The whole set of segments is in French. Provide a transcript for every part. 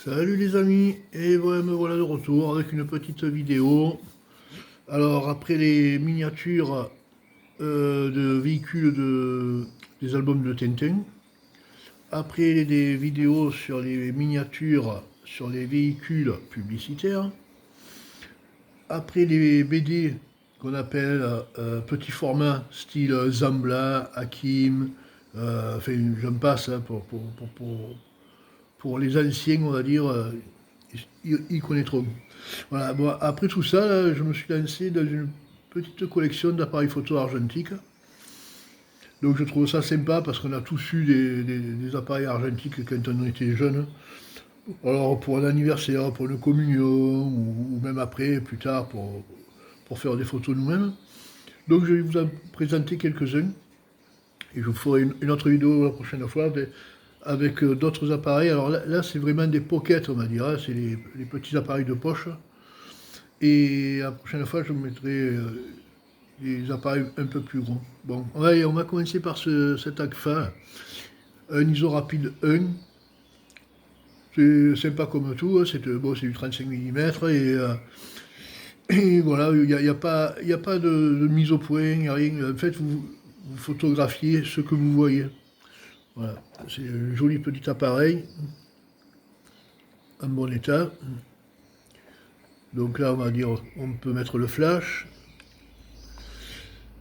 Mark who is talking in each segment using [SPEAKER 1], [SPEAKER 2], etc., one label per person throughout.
[SPEAKER 1] Salut les amis, et voilà, me voilà de retour avec une petite vidéo. Alors après les miniatures de véhicules des albums de Tintin, après des vidéos sur les miniatures sur les véhicules publicitaires, après les BD qu'on appelle petit format style Zambla, Hakim, enfin j'en passe hein, pour les anciens, on va dire, ils connaîtront. Voilà, bon, après tout ça, là, je me suis lancé dans une petite collection d'appareils photo argentiques. Donc je trouve ça sympa parce qu'on a tous eu des appareils argentiques quand on était jeune. Alors pour un anniversaire, pour une communion, ou même après, plus tard, pour faire des photos nous-mêmes. Donc je vais vous en présenter quelques-uns. Et je vous ferai une autre vidéo la prochaine fois avec d'autres appareils. Alors là, c'est vraiment des pockets, on va dire. Hein. C'est les petits appareils de poche. Et la prochaine fois, je vous mettrai des appareils un peu plus gros. Bon, on va commencer par cet Agfa, un ISO rapide 1. C'est sympa comme tout, hein. C'est bon, du 35 mm et voilà, il y a pas de mise au point, il n'y a rien. En fait, vous photographiez ce que vous voyez. Voilà, c'est un joli petit appareil, en bon état. Donc là, on va dire, on peut mettre le flash.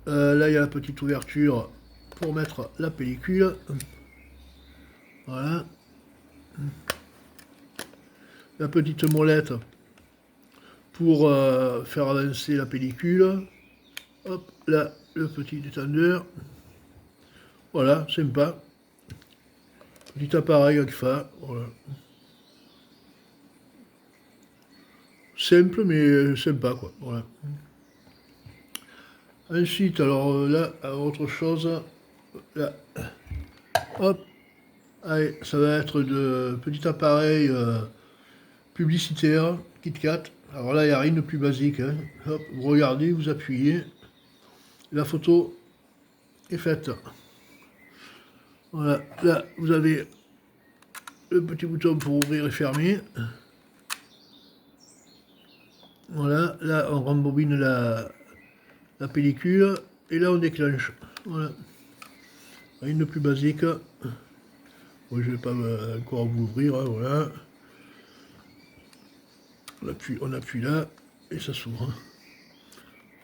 [SPEAKER 1] Là, il y a la petite ouverture pour mettre la pellicule. Voilà. La petite molette pour faire avancer la pellicule. Hop, là, le petit détendeur. Voilà, sympa. Petit appareil Agfa. Voilà. Simple, mais sympa, quoi. Voilà. Ensuite, alors là, autre chose. Là, hop. Allez, ça va être de petit appareil publicitaire, KitKat. Alors là, il n'y a rien de plus basique. Hein. Hop, vous regardez, vous appuyez. La photo est faite. Voilà, là, vous avez le petit bouton pour ouvrir et fermer. Voilà, là, on rembobine la pellicule. Et là, on déclenche. Voilà. Rien de plus basique. Bon, je ne vais pas encore vous ouvrir. Hein, voilà. On appuie là et ça s'ouvre.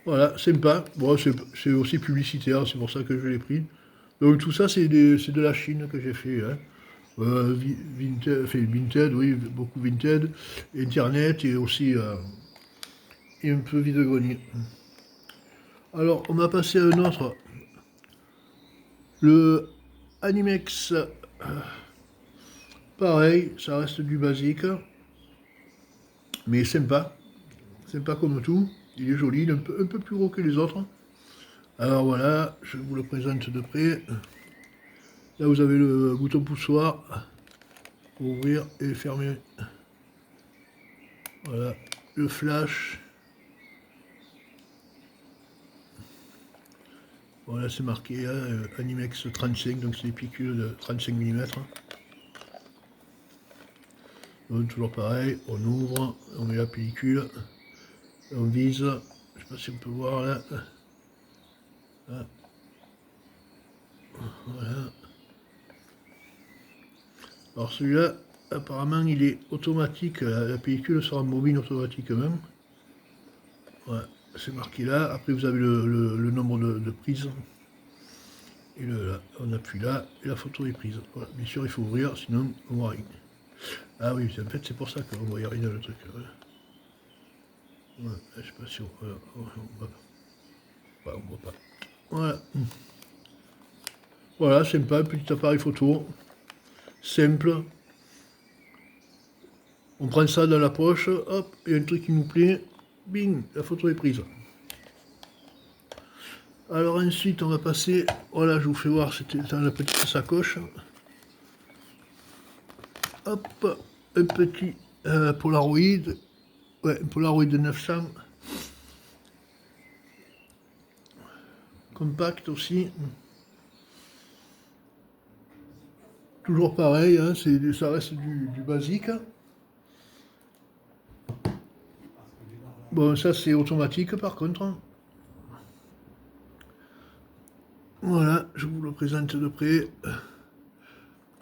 [SPEAKER 1] Voilà, sympa. Bon, c'est aussi publicitaire, c'est pour ça que je l'ai pris. Donc tout ça, c'est de la Chine que j'ai fait. Hein. Vinted, oui, beaucoup Vinted, Internet et aussi et un peu vide-grenier. Alors, on va passer à un autre. Le Animex, pareil, ça reste du basique, mais sympa. Sympa comme tout. Il est joli, il est un peu plus gros que les autres. Alors voilà, je vous le présente de près. Là, vous avez le bouton poussoir pour ouvrir et fermer. Voilà, le flash. Voilà, c'est marqué hein, Animex 35, donc c'est des picules de 35 mm. Donc toujours pareil, on ouvre, on met la pellicule, on vise, je ne sais pas si on peut voir là. Là. Voilà. Alors celui-là, apparemment il est automatique, la pellicule sera mobile automatiquement. Voilà, c'est marqué là, après vous avez le nombre de prises. Et là, on appuie là, et la photo est prise. Voilà. Bien sûr il faut ouvrir, sinon on voit rien. Ah oui, en fait c'est pour ça qu'on voit rien dans le truc. Voilà. Ouais, je sais pas si on voit pas. On voit pas. Voilà. Voilà, sympa, petit appareil photo. Simple. On prend ça dans la poche, hop, il y a un truc qui nous plaît, bing, la photo est prise. Alors ensuite, on va passer, voilà, je vous fais voir, c'était dans la petite sacoche. Hop, un petit Polaroid, ouais, un Polaroid de 900. Compact aussi. Toujours pareil, hein, ça reste du basique. Bon, ça c'est automatique par contre. Voilà, je vous le présente de près.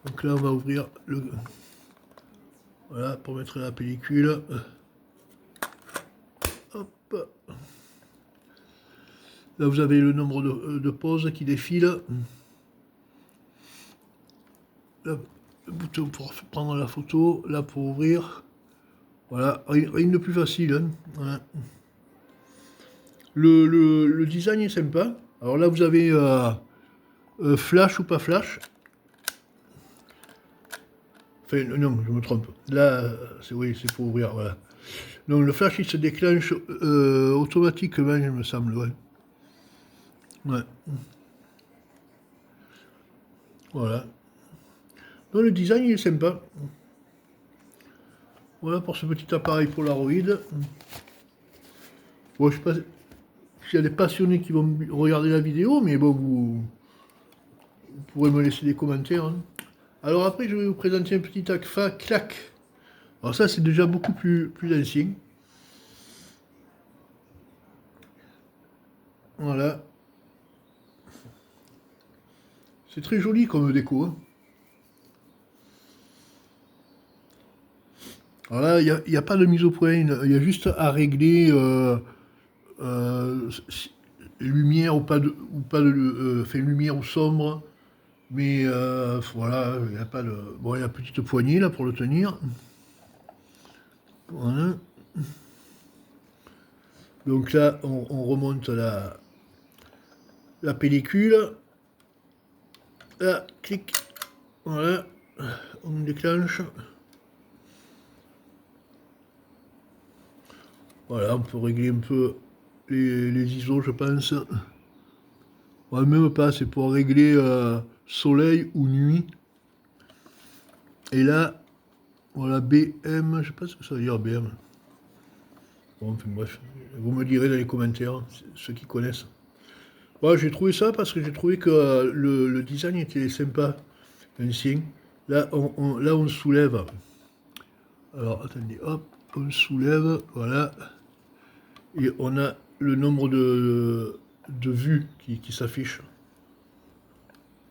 [SPEAKER 1] Donc là, on va ouvrir le... Voilà, pour mettre la pellicule. Hop. Là, vous avez le nombre de pauses qui défile. Là, le bouton pour prendre la photo. Là, pour ouvrir. Voilà, rien de plus facile. Hein. Voilà. Le design est sympa. Alors là, vous avez flash ou pas flash. Enfin, non, je me trompe. Là, c'est oui, c'est pour ouvrir, voilà. Donc le flash, il se déclenche automatiquement, il me semble, ouais. Ouais. Voilà. Donc le design, il est sympa. Voilà pour ce petit appareil Polaroid. Bon, je sais pas s'il y a des passionnés qui vont regarder la vidéo, mais bon, vous pourrez me laisser des commentaires. Hein. Alors après, je vais vous présenter un petit Agfa Clac. Alors ça, c'est déjà beaucoup plus ancien. Voilà. C'est très joli comme déco. Hein. Alors là, il n'y a pas de mise au point. Il y a juste à régler euh, lumière enfin, lumière ou sombre. Mais voilà, il n'y a pas de... Bon, il y a la petite poignée là pour le tenir. Voilà. Donc là, on remonte la pellicule. Là, clic. Voilà. On déclenche. Voilà, on peut régler un peu les ISO, je pense. Ouais, même pas, c'est pour régler soleil ou nuit. Et là, voilà, BM, je sais pas ce que ça veut dire BM. Bon, enfin bref, vous me direz dans les commentaires, ceux qui connaissent. Bon, j'ai trouvé ça parce que j'ai trouvé que le design était sympa, ancien. Là, on soulève. Alors, attendez, hop, on soulève, voilà. Et on a le nombre de vues qui s'affiche.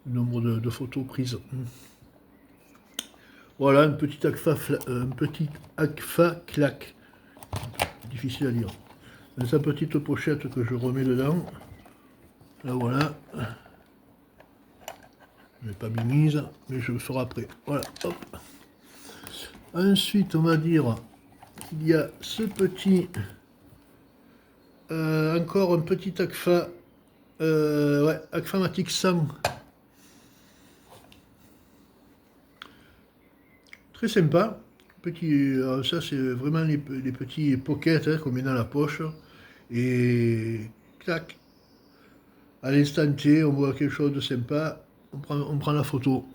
[SPEAKER 1] Le nombre de photos prises. Voilà, un petit Agfa Clac. Difficile à dire. Dans sa petite pochette que je remets dedans. Là voilà. Je n'ai pas mis mise, mais je le ferai après. Voilà, hop. Ensuite, on va dire qu'il y a ce petit... encore un petit Agfa... ouais, Agfamatic 100. Très sympa. Petit, ça, c'est vraiment les petits pockets hein, qu'on met dans la poche. Et... Clac. À l'instant T, on voit quelque chose de sympa. On prend la photo.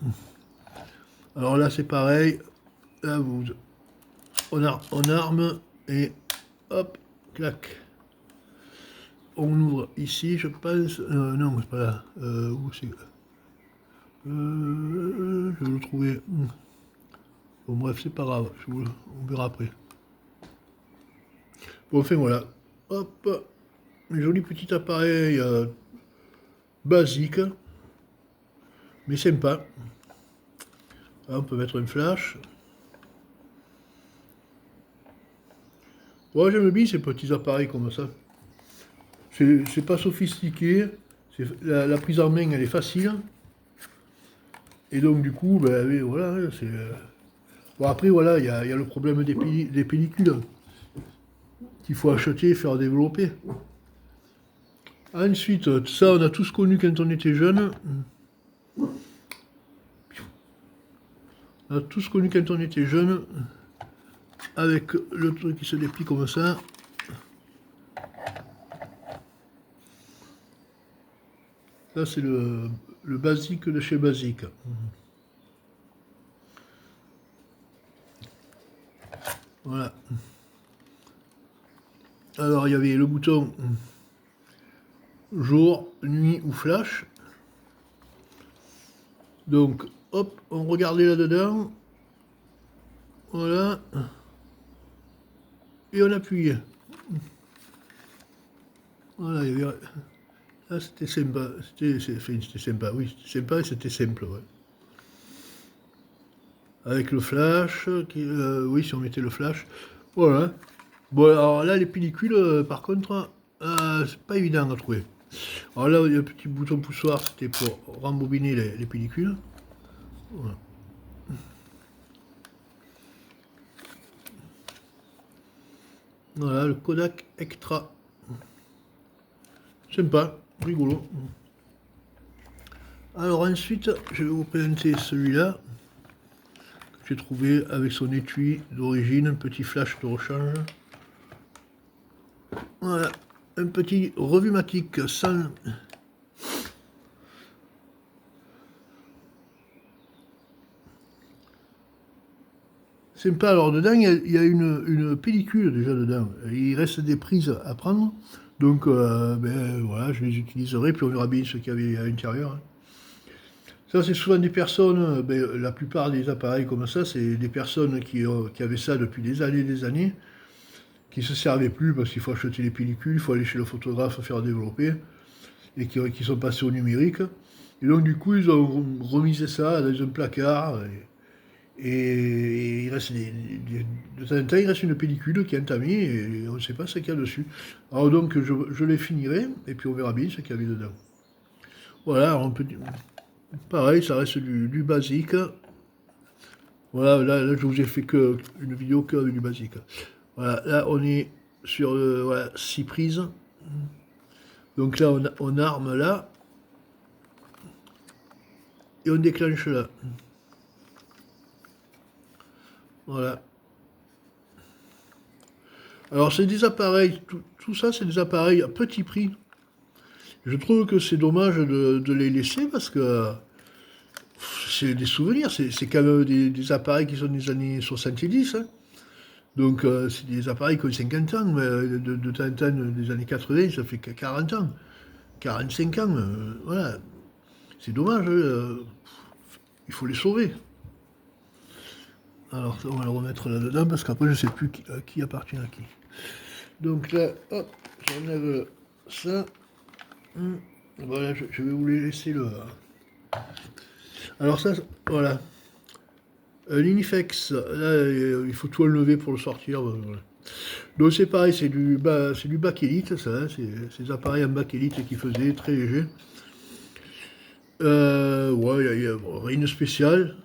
[SPEAKER 1] Alors là, c'est pareil. Là, on arme et hop, clac. On ouvre ici, je pense. Non, c'est pas là. Où c'est je vais le trouver. Bon, bref, c'est pas grave. On verra après. Bon, enfin voilà. Hop. Un joli petit appareil basique, mais sympa. Là, on peut mettre un flash. Ouais, j'aime bien ces petits appareils comme ça. C'est pas sophistiqué. La prise en main, elle est facile. Et donc, du coup, ben, oui, voilà, c'est... Bon, après, voilà, il y a le problème des pellicules qu'il faut acheter et faire développer. Ensuite, ça, on a tous connu quand on était jeune. On a tous connu quand on était jeune. Avec le truc qui se déplie comme ça. Là, c'est le basique de chez Basique. Voilà. Alors, il y avait le bouton jour, nuit ou flash. Donc, hop, on regardait là-dedans. Voilà. Et on appuyait. Voilà, il y avait... Là, c'était sympa. C'était sympa, oui, c'était sympa et c'était simple, ouais. Avec le flash, oui, si on mettait le flash. Voilà. Bon, alors là, les pellicules, par contre, c'est pas évident à trouver. Alors là, il y a un petit bouton poussoir, c'était pour rembobiner les pellicules. Voilà. Voilà, le Kodak Extra. Sympa, rigolo. Alors ensuite, je vais vous présenter celui-là, que j'ai trouvé avec son étui d'origine, un petit flash de rechange. Voilà, un petit revumatique sans... Sympa, alors dedans il y a une pellicule déjà dedans, il reste des prises à prendre, donc ben, voilà, je les utiliserai, puis on verra bien ce qu'il y avait à l'intérieur. Ça c'est souvent des personnes, ben, la plupart des appareils comme ça, c'est des personnes qui avaient ça depuis des années, qui ne se servaient plus parce qu'il faut acheter les pellicules, il faut aller chez le photographe faire développer, et qui sont passés au numérique. Et donc du coup ils ont remisé ça dans un placard, et il reste de temps en temps, il reste une pellicule qui est entamée et on ne sait pas ce qu'il y a dessus. Alors donc je les finirai et puis on verra bien ce qu'il y avait dedans. Voilà, alors pareil, ça reste du basique. Voilà, là je vous ai fait une vidéo que avec du basique. Voilà, là on est sur voilà, 6 prises. Donc là on arme là et on déclenche là. Voilà. Alors c'est des appareils, tout ça c'est des appareils à petit prix. Je trouve que c'est dommage de les laisser parce que c'est des souvenirs, c'est quand même des appareils qui sont des années 70. Hein. Donc c'est des appareils qui ont 50 ans, mais de temps en temps des années 80, ça fait 40 ans, 45 ans. Voilà, c'est dommage, il faut les sauver. Alors on va le remettre là-dedans parce qu'après je ne sais plus qui appartient à qui. Donc là, hop, j'enlève ça. Voilà, je vais vous les laisser le... Alors ça, voilà. L'Inifex, là, il faut tout enlever pour le sortir. Voilà. Donc c'est pareil, c'est du bakélite, ça, hein, c'est des appareils en bakélite qui faisaient, très léger. Ouais, il n'y a rien de spécial.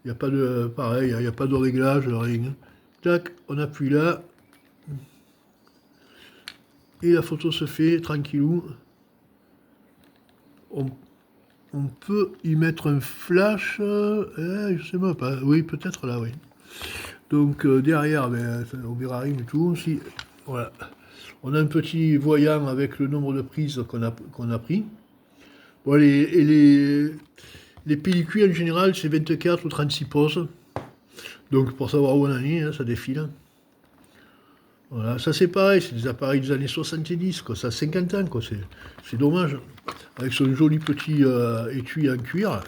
[SPEAKER 1] Il n'y a pas de... Pareil, il n'y a pas de réglage, rien. Tac, on appuie là. Et la photo se fait, tranquillou. On peut y mettre un flash, je sais même pas, oui, peut-être là, oui. Donc derrière, ben, on verra rien du tout. Si, voilà. On a un petit voyant avec le nombre de prises qu'on a pris. Bon, les pellicules en général, c'est 24 ou 36 poses. Donc pour savoir où on en est, hein, ça défile. Voilà, ça c'est pareil, c'est des appareils des années 70, quoi, ça a 50 ans, quoi, c'est dommage. Avec son joli petit étui en cuir,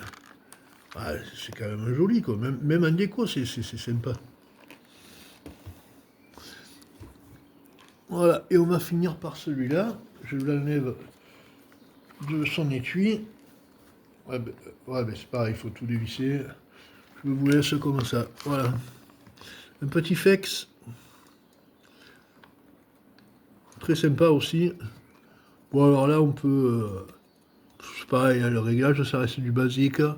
[SPEAKER 1] ah, c'est quand même joli, quoi, même en déco, c'est sympa. Voilà, et on va finir par celui-là, je l'enlève de son étui. Ouais, ben, c'est pareil, il faut tout dévisser. Je vous laisse comme ça, voilà. Un petit fex. Très sympa aussi. Bon alors là on peut... c'est pareil, hein, le réglage ça reste du basique. 25,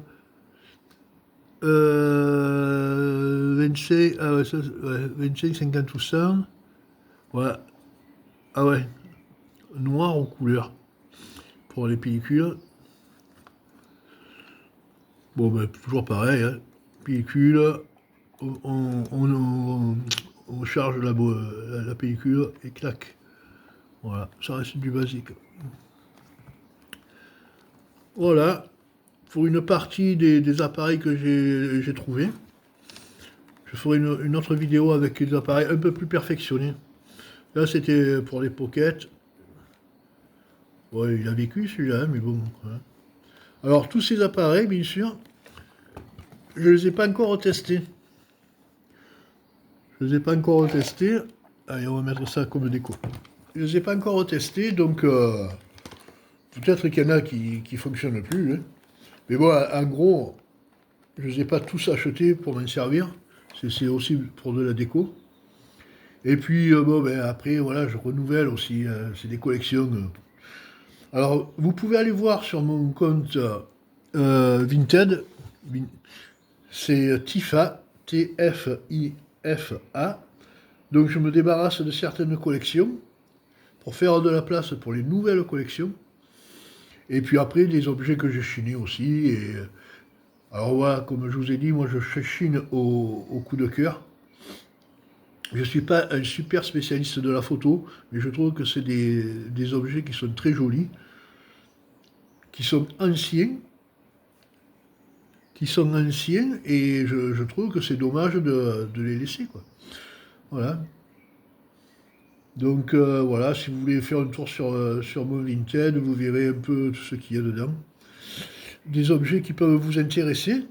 [SPEAKER 1] ah ouais, 25, 50 ou 100. Voilà. Ah ouais. Noir ou couleur. Pour les pellicules. Bon ben toujours pareil. Hein. Pellicule. On charge la pellicule et clac. Voilà, ça reste du basique. Voilà, pour une partie des appareils que j'ai trouvés. Je ferai une autre vidéo avec des appareils un peu plus perfectionnés. Là, c'était pour les pockets. Ouais, il a vécu celui-là, mais bon. Hein. Alors, tous ces appareils, bien sûr, je ne les ai pas encore testés. Je ne les ai pas encore testés. Allez, on va mettre ça comme déco. je les ai pas encore testés, donc peut-être qu'il y en a qui ne fonctionnent plus, hein. Mais bon, en gros, je ne les ai pas tous achetés pour m'en servir. C'est aussi pour de la déco. Et puis, bon, ben, après, voilà, je renouvelle aussi. C'est des collections. Alors, vous pouvez aller voir sur mon compte Vinted. C'est Tifa, T-F-I-F-A. Donc, je me débarrasse de certaines collections pour faire de la place pour les nouvelles collections. Et puis après, des objets que j'ai chinés aussi. Et, alors voilà, comme je vous ai dit, moi je chine au coup de cœur. Je ne suis pas un super spécialiste de la photo, mais je trouve que c'est des objets qui sont très jolis, qui sont anciens, et je trouve que c'est dommage de les laisser, quoi. Voilà. Donc voilà, si vous voulez faire un tour sur mon Vinted, vous verrez un peu tout ce qu'il y a dedans. Des objets qui peuvent vous intéresser.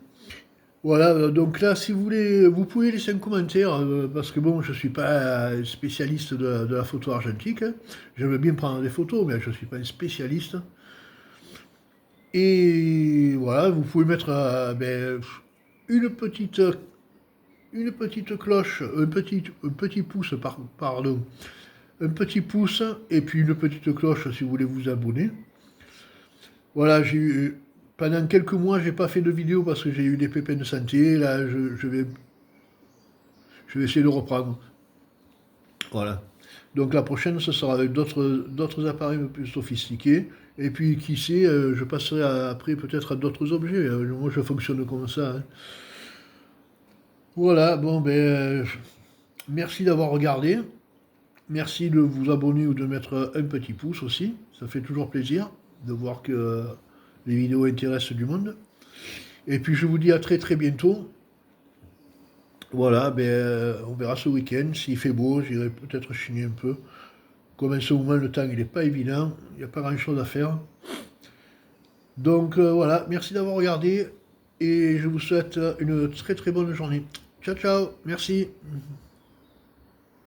[SPEAKER 1] Voilà, donc là, si vous voulez, vous pouvez laisser un commentaire, parce que bon, je ne suis pas un spécialiste de la photo argentique, hein. J'aime bien prendre des photos, mais je ne suis pas un spécialiste. Et voilà, vous pouvez mettre ben, une petite, une petite cloche, un petit pouce, pardon, un petit pouce, et puis une petite cloche si vous voulez vous abonner. Voilà, pendant quelques mois, j'ai pas fait de vidéo parce que j'ai eu des pépins de santé. Là, je vais essayer de reprendre. Voilà. Donc la prochaine, ce sera avec d'autres appareils un peu plus sophistiqués. Et puis, qui sait, je passerai après peut-être à d'autres objets. Moi, je fonctionne comme ça, hein. Voilà, bon, ben, merci d'avoir regardé. Merci de vous abonner ou de mettre un petit pouce aussi. Ça fait toujours plaisir de voir que les vidéos intéressent du monde. Et puis, je vous dis à très très bientôt. Voilà, ben, on verra ce week-end. S'il fait beau, j'irai peut-être chiner un peu. Comme en ce moment, le temps, il n'est pas évident. Il n'y a pas grand-chose à faire. Donc voilà, merci d'avoir regardé. Et je vous souhaite une très très bonne journée. Ciao, ciao. Merci.